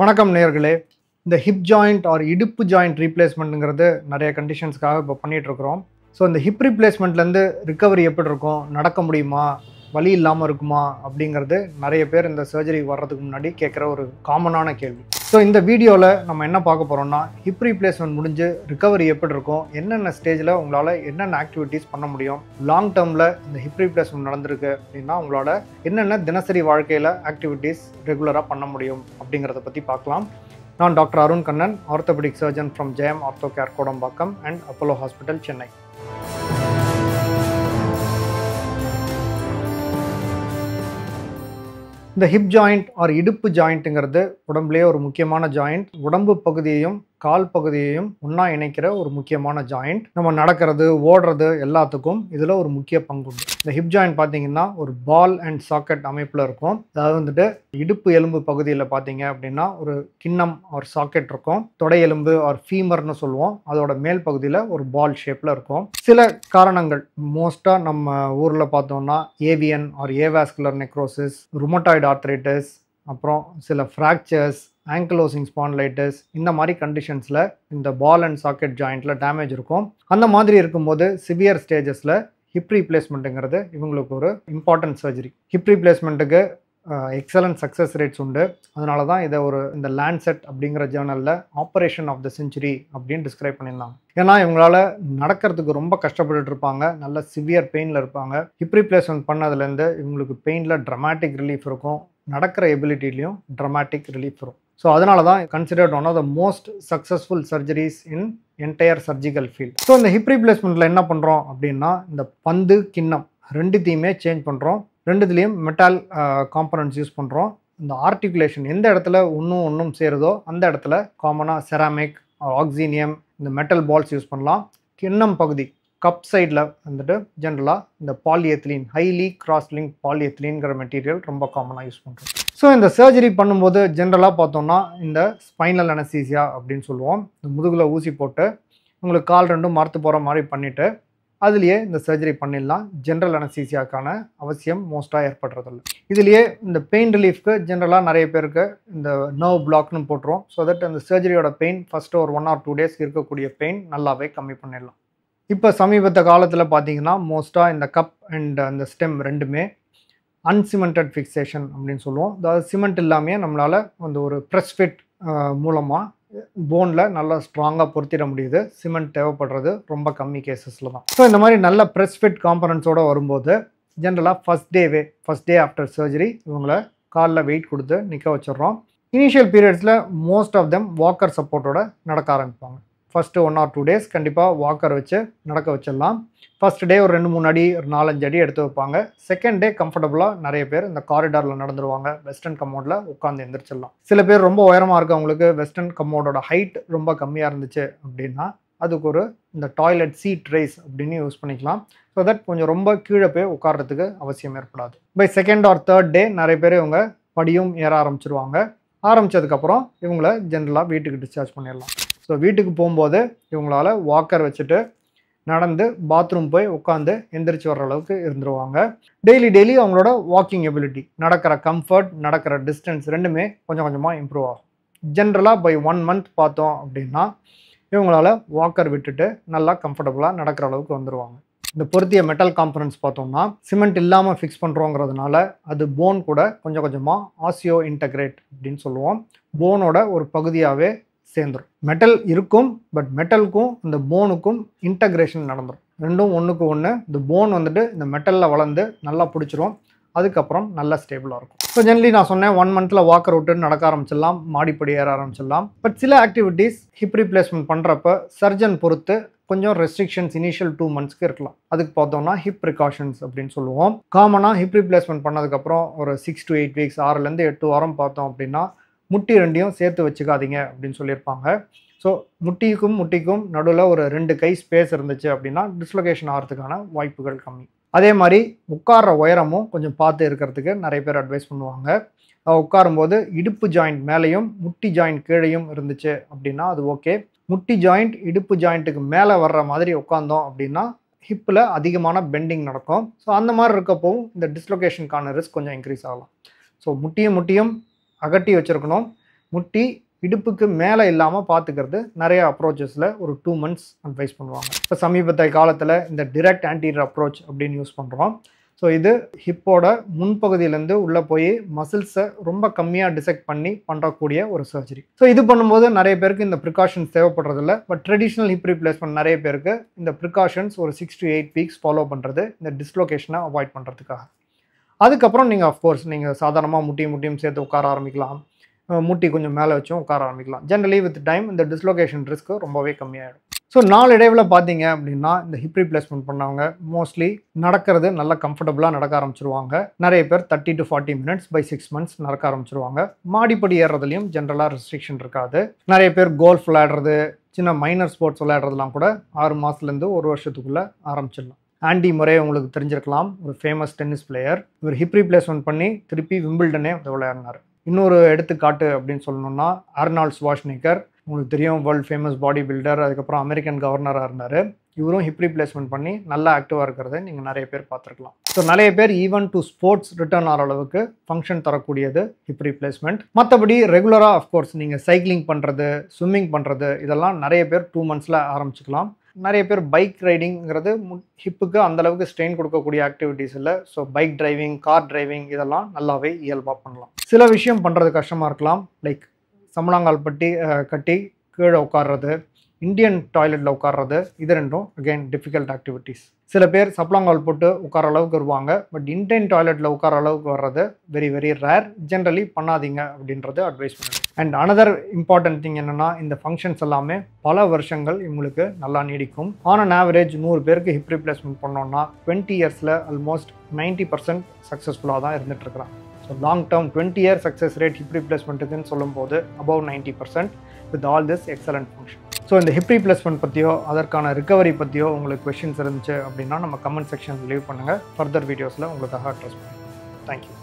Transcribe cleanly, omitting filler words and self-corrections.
வணக்கம் நேயர்களே. இந்த ஹிப் ஜாயிண்ட் ஆர் இடுப்பு ஜாயிண்ட் ரீப்ளேஸ்மெண்ட்டுங்கிறது நிறைய கண்டிஷன்ஸ்க்காக இப்போ பண்ணிட்டு இருக்கிறோம். ஸோ இந்த ஹிப் ரீப்ளேஸ்மெண்ட்லேருந்து ரிகவரி எப்படி இருக்கும், நடக்க முடியுமா, வலி இல்லாமல் இருக்குமா அப்படிங்கிறது நிறைய பேர் இந்த சர்ஜரி வர்றதுக்கு முன்னாடி கேட்குற ஒரு காமனான கேள்வி. ஸோ இந்த வீடியோவில் நம்ம என்ன பார்க்க போகிறோம்னா, ஹிப் ரீப்ளேஸ்மெண்ட் முடிஞ்சு ரிகவரி எப்படி இருக்கும், என்னென்ன ஸ்டேஜில் உங்களால் என்னென்ன ஆக்டிவிட்டீஸ் பண்ண முடியும், லாங் டேர்மில் இந்த ஹிப் ரீப்ளேஸ்மெண்ட் நடந்திருக்கு அப்படின்னா உங்களால் என்னென்ன தினசரி வாழ்க்கையில் ஆக்டிவிட்டீஸ் ரெகுலராக பண்ண முடியும் அப்படிங்கிறத பற்றி பார்க்கலாம். நான் doctor Arun Kannan, orthopaedic surgeon from Jayam ortho care Kodambakkam and Apollo hospital Chennai. இந்த ஹிப் ஜாயிண்ட் ஆர் இடுப்பு ஜாயிண்ட்டுங்கிறது உடம்புலேயே ஒரு முக்கியமான ஜாயிண்ட். உடம்பு பகுதியையும் கால் பகுதியையும் ஒன்றா இணைக்கிற ஒரு முக்கியமான ஜாயிண்ட். நம்ம நடக்கிறது, ஓடுறது எல்லாத்துக்கும் இதில் ஒரு முக்கிய பங்கு உண்டு. இந்த ஹிப் ஜாயிண்ட் பார்த்தீங்கன்னா ஒரு பால் அண்ட் சாக்கெட் அமைப்பில் இருக்கும். அதாவது இடுப்பு எலும்பு பகுதியில் பார்த்தீங்க அப்படின்னா ஒரு கிண்ணம் ஒரு சாக்கெட் இருக்கும். தொடை எலும்பு ஆர் ஃபீமர்னு சொல்லுவோம். அதோட மேல் பகுதியில் ஒரு பால் ஷேப்பில் இருக்கும். சில காரணங்கள் மோஸ்ட்டாக நம்ம ஊரில் பார்த்தோம்னா AVN or avascular necrosis, rheumatoid arthritis, அப்புறம் சில ஃப்ராக்சர்ஸ், ஆங்கிலோசிங் ஸ்பான்லைட்டிஸ், இந்த மாதிரி கண்டிஷன்ஸில் இந்த பால் அண்ட் சாக்கெட் ஜாயிண்ட்டில் டேமேஜ் இருக்கும். அந்த மாதிரி இருக்கும்போது சிவியர் ஸ்டேஜஸில் ஹிப் ரீப்ளேஸ்மெண்ட்டுங்கிறது இவங்களுக்கு ஒரு இம்பார்ட்டன்ட் சர்ஜரி. ஹிப் ரீப்ளேஸ்மெண்ட்டுக்கு எக்ஸலன்ட் சக்ஸஸ் ரேட்ஸ் உண்டு. அதனால தான் இதை இந்த லேண்ட்செட் அப்படிங்கிற ஜேர்னலில் ஆப்ரேஷன் ஆஃப் த செஞ்சுரி அப்படின்னு டிஸ்கிரைப் பண்ணியிருந்தாங்க. ஏன்னா இவங்களால நடக்கிறதுக்கு ரொம்ப கஷ்டப்பட்டுட்டு இருப்பாங்க, நல்ல சிவியர் பெயினில் இருப்பாங்க. ஹிப் ரீப்ளேஸ்மெண்ட் பண்ணதுலேருந்து இவங்களுக்கு பெயினில் ட்ரமாட்டிக் ரிலீஃப் இருக்கும், நடக்கிற எபிலிட்டிலையும் ட்ரமாட்டிக் ரிலீஃப் வரும். ஸோ அதனால தான் considered one of the most successful surgeries in entire surgical field. So இந்த ஹிப் ரீப்ளேஸ்மெண்ட்டில் என்ன பண்ணுறோம் அப்படின்னா, இந்த பந்து கிண்ணம் ரெண்டுத்தையுமே சேஞ்ச் பண்ணுறோம். ரெண்டுத்துலேயும் மெட்டால் காம்பனன்ட்ஸ் யூஸ் பண்ணுறோம். இந்த ஆர்டிகுலேஷன் எந்த இடத்துல ஒன்றும் சேருதோ அந்த இடத்துல காமனாக செராமிக், ஆக்சீனியம், இந்த மெட்டல் பால்ஸ் யூஸ் பண்ணலாம். கிண்ணம் பகுதி கப் சைடில் ஜென்ரலாக இந்த பாலிஎத்திலீன், ஹைலி கிராஸ் லிங்க் பாலிஎத்திலீன்கிற மெட்டீரியல் ரொம்ப காமனாக யூஸ் பண்ணுறோம். ஸோ இந்த சர்ஜரி பண்ணும்போது ஜென்ரலாக பார்த்தோம்னா இந்த ஸ்பைனல் அனஸ்தீசியா அப்படின்னு சொல்லுவோம். இந்த முதுகில் ஊசி போட்டு உங்களுக்கு கால் ரெண்டும் மரத்து போகிற மாதிரி பண்ணிவிட்டு அதுலேயே இந்த சர்ஜரி பண்ணிடலாம். ஜென்ரல் அனஸ்தீசியாக்கான அவசியம் மோஸ்ட்டாக ஏற்படுறதில்ல. இதுலேயே இந்த பெயின் ரிலீஃப்க்கு ஜென்ரலாக நிறைய பேருக்கு இந்த நர்வ் பிளாக்னு போட்டுரும். ஸோ தட் அந்த சர்ஜரியோட பெயின் ஃபஸ்ட்டு ஒரு 1 or 2 days இருக்கக்கூடிய பெயின் நல்லாவே கம்மி பண்ணிடலாம். இப்போ சமீபத்த காலத்தில் பார்த்தீங்கன்னா மோஸ்ட்டாக இந்த கப் அண்ட் அந்த ஸ்டெம் ரெண்டுமே அன்சிமெண்டட் ஃபிக்சேஷன் அப்படின்னு சொல்லுவோம். அதாவது சிமெண்ட் இல்லாமையே நம்மளால் ஒரு ப்ரெஸ் ஃபிட் மூலமாக போனில் நல்லா ஸ்ட்ராங்காக பொருத்திட முடியுது. சிமெண்ட் தேவைப்படுறது ரொம்ப கம்மி கேசஸில் தான். ஸோ இந்த மாதிரி நல்ல ப்ரெஸ் ஃபிட் காம்பனன்ஸோடு வரும்போது ஜென்ரலாக ஃபஸ்ட் டே ஆஃப்டர் சர்ஜரி இவங்களை காலில் வெயிட் கொடுத்து நிற்க வச்சிடுறோம். இனிஷியல் பீரியட்ஸில் மோஸ்ட் ஆஃப் தெம் வாக்கர் சப்போர்ட்டோட நடக்க ஆரம்பிப்பாங்க. ஃபஸ்ட்டு 1 or 2 days கண்டிப்பாக வாக்கர் வச்சு நடக்க வச்சிடலாம். ஃபஸ்ட் டே ஒரு 2-3 அடி, ஒரு 4-5 அடி எடுத்து வைப்பாங்க. செகண்ட் டே கம்ஃபர்டபுளாக நிறைய பேர் இந்த காரிடாரில் நடந்துருவாங்க. வெஸ்டர்ன் கம்மோடில் உட்காந்து எந்திரிச்சிடலாம். சில பேர் ரொம்ப உயரமாக இருக்கவங்களுக்கு வெஸ்டர்ன் கம்மோடோட ஹைட் ரொம்ப கம்மியாக இருந்துச்சு அப்படின்னா அதுக்கு இந்த டாய்லெட் சீட் ரைஸ் அப்படின்னு யூஸ் பண்ணிக்கலாம். ஸோ தட் கொஞ்சம் ரொம்ப கீழே போய் உட்கார்றதுக்கு அவசியம் ஏற்படாது. By second or third day நிறைய பேர் இவங்க படியும் ஏற ஆரம்பிச்சிருவாங்க. ஆரம்பித்ததுக்கப்புறம் இவங்கள ஜென்ரலாக வீட்டுக்கு டிஸ்சார்ஜ் பண்ணிடலாம். ஸோ வீட்டுக்கு போகும்போது இவங்களால் வாக்கர் வச்சுட்டு நடந்து பாத்ரூம் போய் உட்காந்து எந்திரிச்சு வர்ற அளவுக்கு இருந்துருவாங்க. டெய்லி அவங்களோட வாக்கிங் எபிலிட்டி, நடக்கிற கம்ஃபர்ட், நடக்கிற டிஸ்டன்ஸ் ரெண்டுமே கொஞ்சம் கொஞ்சமாக இம்ப்ரூவ் ஆகும். ஜென்ரலாக பை 1 month பார்த்தோம் அப்படின்னா இவங்களால் வாக்கர் விட்டுட்டு நல்லா கம்ஃபர்டபுளாக நடக்கிற அளவுக்கு வந்துடுவாங்க. இந்த பொருத்திய மெட்டல் காம்பனன்ட்ஸ் பார்த்தோம்னா சிமெண்ட் இல்லாமல் ஃபிக்ஸ் பண்ணுறோங்கிறதுனால அது போன் கூட கொஞ்சம் கொஞ்சமாக ஆசியோ இன்டகிரேட் அப்படின்னு சொல்லுவோம். போனோட ஒரு பகுதியாகவே சேர்ந்துடும். மெட்டல் இருக்கும், பட் மெட்டலுக்கும் இந்த போனுக்கும் இன்டகிரேஷன் நடந்துடும். ரெண்டும் ஒன்றுக்கு ஒன்று. இந்த போன் இந்த மெட்டலில் வளர்ந்து நல்லா பிடிச்சிரும். அதுக்கப்புறம் நல்லா ஸ்டேபிளாக இருக்கும். ஸோ ஜென்ரலி நான் சொன்னேன் 1 monthல வாக்கர் விட்டு நடக்க ஆரம்பிச்சிடலாம், மாடிப்படி ஏற ஆரம்பிச்சிடலாம். பட் சில ஆக்டிவிட்டீஸ் ஹிப் ரீப்ளேஸ்மெண்ட் பண்ணுறப்ப சர்ஜன் பொறுத்து கொஞ்சம் ரெஸ்ட்ரிக்ஷன்ஸ் இனிஷியல் 2 monthsக்கு இருக்கலாம். அதுக்கு பார்த்தோம்னா ஹிப் ப்ரிகாஷன்ஸ் அப்படின்னு சொல்லுவோம். காமனாக ஹிப் ரீப்ளேஸ்மெண்ட் பண்ணதுக்கப்புறம் ஒரு 6 to 8 weeks, 6லேருந்து 8 வாரம் பார்த்தோம் அப்படின்னா முட்டி ரெண்டையும் சேர்த்து வச்சுக்காதீங்க அப்படின்னு சொல்லியிருப்பாங்க. ஸோ முட்டிக்கும் நடுவில் ஒரு 2 கை ஸ்பேஸ் இருந்துச்சு அப்படின்னா டிஸ்லொகேஷன் ஆகிறதுக்கான வாய்ப்புகள் கம்மி. அதே மாதிரி உட்கார்ற உயரமும் கொஞ்சம் பார்த்து இருக்கிறதுக்கு நிறைய பேர் அட்வைஸ் பண்ணுவாங்க. உட்காரும்போது இடுப்பு ஜாயிண்ட் மேலேயும் முட்டி ஜாயிண்ட் கீழேயும் இருந்துச்சு அப்படின்னா அது ஓகே. முட்டி ஜாயிண்ட் இடுப்பு ஜாயிண்ட்டுக்கு மேலே வர்ற மாதிரி உட்காந்தோம் அப்படின்னா ஹிப்பில் அதிகமான பெண்டிங் நடக்கும். ஸோ அந்த மாதிரி இருக்கப்போ இந்த டிஸ்லொகேஷனுக்கான ரிஸ்க் கொஞ்சம் இன்க்ரீஸ் ஆகலாம். ஸோ முட்டியும் அகட்டி வச்சுருக்கணும். முட்டி இடுப்புக்கு மேலே இல்லாமல் பார்த்துக்கிறது நிறைய அப்ரோச்சஸில் ஒரு 2 months அட்வைஸ் பண்ணுவாங்க. இப்போ சமீபத்திய காலத்தில் இந்த டிரெக்ட் ஆன்டீரியர் அப்ரோச் அப்படின்னு யூஸ் பண்ணுறோம். ஸோ இது ஹிப்போட முன்பகுதியிலேருந்து உள்ளே போய் மசில்ஸை ரொம்ப கம்மியாக டிசெக்ட் பண்ணி பண்ணக்கூடிய ஒரு சர்ஜரி. ஸோ இது பண்ணும்போது நிறைய பேருக்கு இந்த ப்ரிகாஷன்ஸ் தேவைப்படுறதில்ல. பட் ட்ரெடிஷ்னல் ஹிப் ரீப்ளேஸ்மெண்ட் நிறைய பேருக்கு இந்த ப்ரிகாஷன்ஸ் ஒரு 6 to 8 weeks ஃபாலோ பண்ணுறது இந்த டிஸ்லொகேஷனை அவாய்ட் பண்ணுறதுக்காக. அதுக்கப்புறம் நீங்கள் அஃப்கோர்ஸ் நீங்கள் சாதாரணமாக முட்டியும் சேர்த்து உட்கார ஆரம்பிக்கலாம். முட்டி கொஞ்சம் மேலே வச்சும் உட்கார ஆரம்பிக்கலாம். ஜென்ரலி வித் டைம் இந்த டிஸ்லொகேஷன் ரிஸ்க்கு ரொம்பவே கம்மியாகிடும். ஸோ நாளடைவில் பார்த்தீங்க அப்படின்னா இந்த ஹிப் ரீப்ளேஸ்மெண்ட் பண்ணவங்க மோஸ்ட்லி நடக்கிறது நல்லா கம்ஃபர்டபுளாக நடக்க ஆரம்பிச்சிருவாங்க. நிறைய பேர் 30 to 40 minutes by 6 months நடக்க ஆரம்பிச்சிருவாங்க. மாடிப்படி ஏறுறதுலையும் ஜென்ரலாக ரெஸ்ட்ரிக்ஷன் இருக்காது. நிறைய பேர் கோல்ஃப் விளையாடுறது, சின்ன மைனர் ஸ்போர்ட்ஸ் விளையாடுறதுலாம் கூட 6 மாதத்துலேருந்து 1 வருஷத்துக்குள்ளே ஆரம்பிச்சிடலாம். ஆண்டி முறை உங்களுக்கு தெரிஞ்சிருக்கலாம், ஒரு ஃபேமஸ் டென்னிஸ் பிளேயர். இவர் ஹிப் ரீப்ளேஸ்மெண்ட் பண்ணி திருப்பி விம்பிள்டனே விளையாடினார். இன்னொரு எடுத்துக்காட்டு அப்படின்னு சொல்லணும்னா ஆர்னால்ட் ஷ்வார்ஸ்நெக்கர், உங்களுக்கு தெரியும், வேர்ல்டு ஃபேமஸ் பாடி பில்டர், அதுக்கப்புறம் அமெரிக்கன் கவர்னராக இருந்தார். இவரும் ஹிப் ரீப்ளேஸ்மெண்ட் பண்ணி நல்லா ஆக்டிவாக இருக்கிறத நீங்கள் நிறைய பேர் பார்த்துருக்கலாம். ஸோ நிறைய பேர் ஈவன் டு ஸ்போர்ட்ஸ் ரிட்டர்ன் ஆகிற அளவுக்கு ஃபங்க்ஷன் தரக்கூடியது ஹிப் ரீப்ளேஸ்மெண்ட். மற்றபடி ரெகுலராக அஃப்கோர்ஸ் நீங்கள் சைக்கிளிங் பண்ணுறது, ஸ்விம்மிங் பண்ணுறது, இதெல்லாம் நிறைய பேர் 2 months ஆரம்பிச்சுக்கலாம். நிறைய பேர் பைக் ரைடிங்கிறது ஹிப்புக்கு அந்தளவுக்கு ஸ்ட்ரெயின் கொடுக்கக்கூடிய ஆக்டிவிட்டீஸ் இல்லை. So bike driving, car driving இதெல்லாம் நல்லாவே இயல்பாக பண்ணலாம். சில விஷயம் பண்ணுறது கஷ்டமாக இருக்கலாம். லைக் சம்பளாங்கால் கட்டி கீழே உட்கார்றது, இந்தியன் டாய்லெட்டில் உட்கார்றது, இது ரெண்டும் அகெயின் டிஃபிகல்ட் ஆக்டிவிட்டீஸ். சில பேர் சப்ளாங்கால் போட்டு உட்கார அளவுக்கு வருவாங்க. பட் இந்தியன் டாய்லெட்டில் உட்கார அளவுக்கு வர்றது வெரி வெரி ரேர். ஜென்ரலி பண்ணாதீங்க அப்படின்றது அட்வைஸ் பண்ணுவேன். அண்ட் அனதர் இம்பார்ட்டன்ட் திங் என்னென்னா, இந்த ஃபங்க்ஷன்ஸ் எல்லாமே பல வருஷங்கள் இவங்களுக்கு நல்லா நீடிக்கும். ஆன் அன் ஆவரேஜ் 100 பேருக்கு ஹிப் ரீப்ளேஸ்மெண்ட் பண்ணோன்னா 20 yearsல ஆல்மோஸ்ட் 90% சக்ஸஸ்ஃபுல்லாக தான் இருந்துகிட்ருக்குறாங்க. So long term 20 year success rate hip ரீப்ளேஸ்மெண்ட்டுக்குன்னு சொல்லும்போது above 90% with all this excellent function. So இந்த ஹிப் ரீப்ளேஸ்மெண்ட் பற்றியோ அதற்கான ரிகவரி பற்றியோ உங்களுக்கு கொஷின்ஸ் இருந்துச்சு அப்படின்னா நம்ம கமெண்ட் செக்ஷன் லீவ் பண்ணுங்கள். ஃபர்தர் வீடியோஸில் உங்களுக்காக அட்ரஸ் பண்ணுங்கள். தேங்க்யூ.